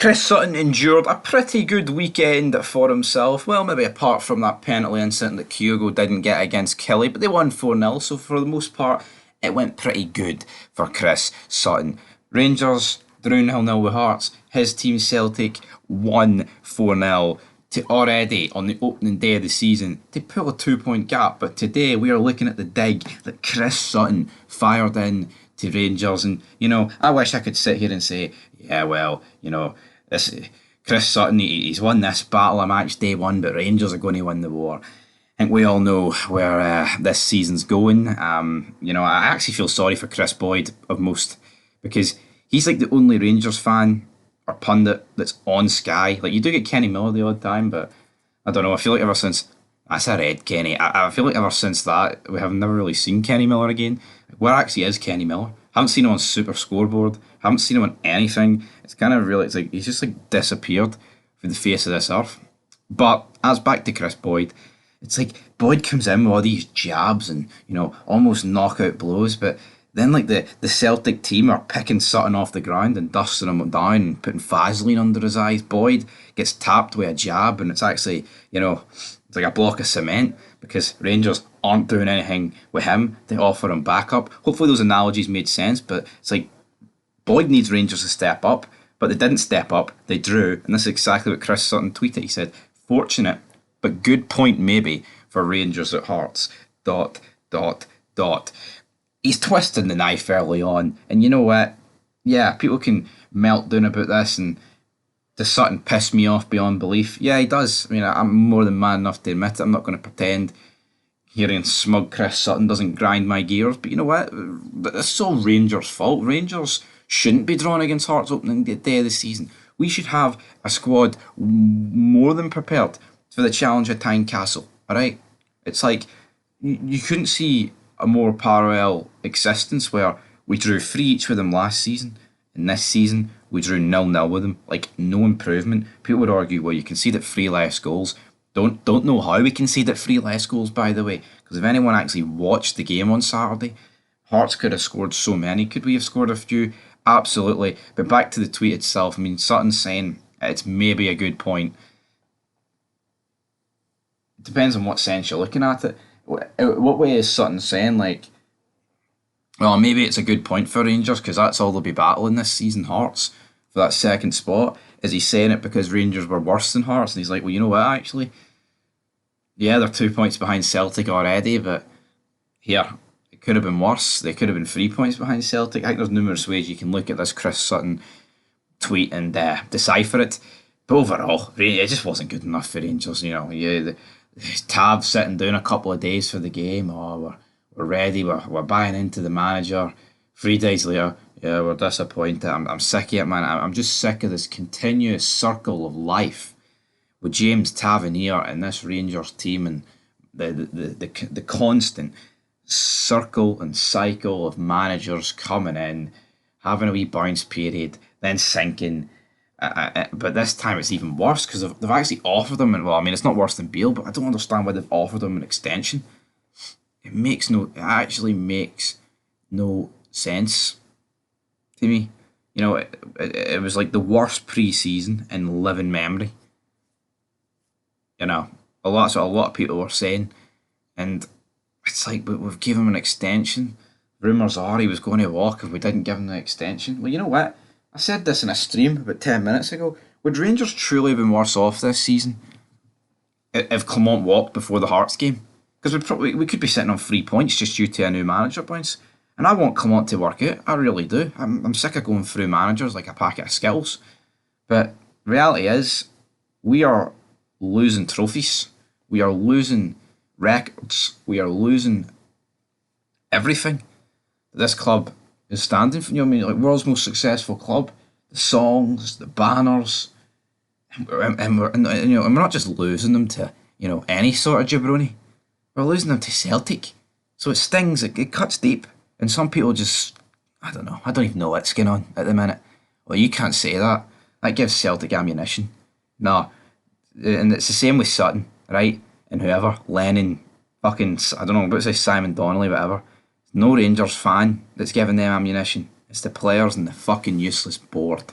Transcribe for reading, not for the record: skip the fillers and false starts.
Chris Sutton endured a pretty good weekend for himself. Well, maybe apart from that penalty incident that Kyogo didn't get against Kelly, but they won 4-0, so for the most part, it went pretty good for Chris Sutton. Rangers drew 0-0 with Hearts. His team Celtic won 4-0 to already, on the opening day of the season, to pull a 2 point gap. But today we are looking at the dig that Chris Sutton fired in to Rangers. And, I wish I could sit here and say, yeah, well, this Chris Sutton, he's won this battle on match day one, but Rangers are going to win the war. I think we all know where this season's going. I actually feel sorry for Chris Boyd of most, because he's like the only Rangers fan or pundit that's on Sky. Like, you do get Kenny Miller the odd time, but I don't know. I feel like ever since that's a red Kenny. I feel like ever since that we have never really seen Kenny Miller again. Where actually is Kenny Miller? Haven't seen him on Super Scoreboard. Haven't seen him on anything. It's kind of really, it's like he's just like disappeared from the face of this earth. But as back to Chris Boyd, it's like Boyd comes in with all these jabs and almost knockout blows, but then like the Celtic team are picking Sutton off the ground and dusting him down and putting Vaseline under his eyes. Boyd gets tapped with a jab, and it's actually it's like a block of cement, because Rangers aren't doing anything with him to offer him backup. Hopefully those analogies made sense, but it's like Boyd needs Rangers to step up, but they didn't step up, they drew, and this is exactly what Chris Sutton tweeted. He said, "Fortunate, but good point maybe for Rangers at Hearts, ... He's twisting the knife early on, and you know what? Yeah, people can melt down about this, and does Sutton piss me off beyond belief? Yeah, he does. I mean, I'm more than man enough to admit it. I'm not going to pretend hearing smug Chris Sutton doesn't grind my gears, but you know what? It's all Rangers' fault. Rangers shouldn't be drawn against Hearts opening day of the season. We should have a squad more than prepared for the challenge at Tynecastle, alright? It's like, you couldn't see a more parallel existence where we drew 3 each with them last season, and this season we drew 0-0 with them. Like, no improvement. People would argue, well, you conceded 3 less goals. Don't know how we conceded 3 less goals, by the way, because if anyone actually watched the game on Saturday, Hearts could have scored so many. Could we have scored a few? Absolutely. But back to the tweet itself, I mean, Sutton's saying it's maybe a good point. It depends on what sense you're looking at it. What way is Sutton saying, like, well, maybe it's a good point for Rangers because that's all they'll be battling this season, Hearts, for that second spot? Is he saying it because Rangers were worse than Hearts? And he's like, well, you know what, actually? Yeah, they're 2 points behind Celtic already, but here, it could have been worse. They could have been 3 points behind Celtic. I think there's numerous ways you can look at this Chris Sutton tweet and decipher it. But overall, it just wasn't good enough for Rangers. The Tav sitting down a couple of days for the game. Oh, we're ready. We're buying into the manager. 3 days later, yeah, we're disappointed. I'm sick of it, man. I'm just sick of this continuous circle of life with James Tavernier and this Rangers team, and the constant circle and cycle of managers coming in, having a wee bounce period, then sinking. But this time it's even worse because they've actually offered them, and well, I mean, it's not worse than Beale, but I don't understand why they've offered them an extension. It actually makes no sense to me. It was like the worst pre-season in living memory. That's what a lot of people were saying, and it's like, but we've given him an extension. Rumours are he was going to walk if we didn't give him the extension. Well, you know what? I said this in a stream about 10 minutes ago. Would Rangers truly have been worse off this season if Clement walked before the Hearts game? Because we could be sitting on 3 points just due to a new manager bounce. And I want Clement to work out. I really do. I'm sick of going through managers like a packet of Skittles. But reality is, we are losing trophies. We are losing records. We are losing everything. This club is standing for, like world's most successful club. The songs, the banners, and we're not just losing them to any sort of jabroni. We're losing them to Celtic. So it stings. It cuts deep. And some people just, I don't know. I don't even know what's going on at the minute. Well, you can't say that. That gives Celtic ammunition. No. And it's the same with Sutton, right? And whoever, Lennon, fucking, I don't know, I'm about to say Simon Donnelly, whatever. No Rangers fan that's giving them ammunition. It's the players and the fucking useless board.